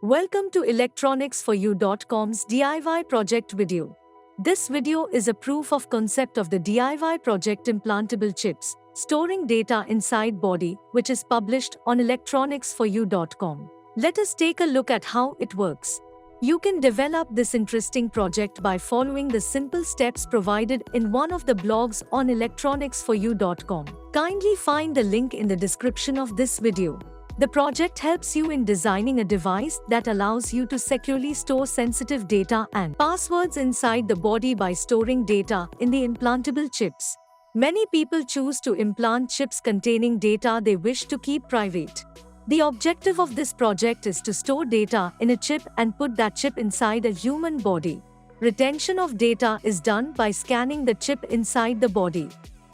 Welcome to electronicsforyou.com's DIY project video. This video is a proof of concept of the DIY project Implantable Chips, Storing Data Inside Body, which is published on electronicsforyou.com. Let us take a look at how it works. You can develop this interesting project by following the simple steps provided in one of the blogs on electronicsforyou.com. Kindly find the link in the description of this video. The project helps you in designing a device that allows you to securely store sensitive data and passwords inside the body by storing data in the implantable chips. Many people choose to implant chips containing data they wish to keep private. The objective of this project is to store data in a chip and put that chip inside a human body. Retention of data is done by scanning the chip inside the body.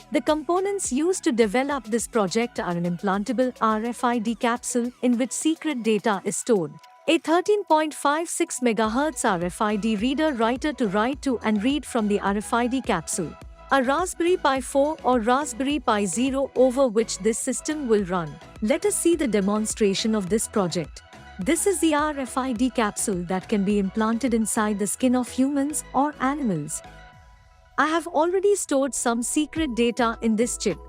The components used to develop this project are an implantable RFID capsule in which secret data is stored, a 13.56 MHz RFID reader writer to write to and read from the RFID capsule, a Raspberry Pi 4 or Raspberry Pi 0 over which this system will run. Let us see the demonstration of this project. This is the RFID capsule that can be implanted inside the skin of humans or animals. I have already stored some secret data in this chip.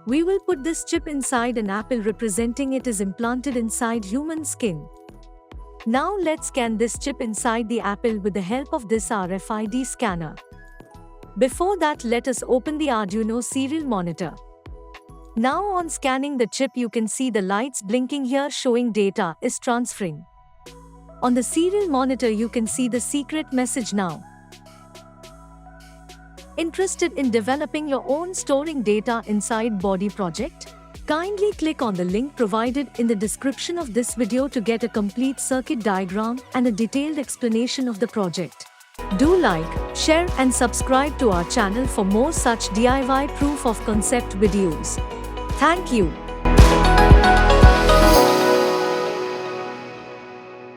We will put this chip inside an apple representing it is implanted inside human skin. Now let's scan this chip inside the apple with the help of this RFID scanner. Before that, let us open the Arduino serial monitor. Now on scanning the chip, you can see the lights blinking here showing data is transferring. On the serial monitor you can see the secret message now. Interested in developing your own storing data inside body project? Kindly click on the link provided in the description of this video to get a complete circuit diagram and a detailed explanation of the project. Do like, share and subscribe to our channel for more such DIY proof of concept videos. Thank you.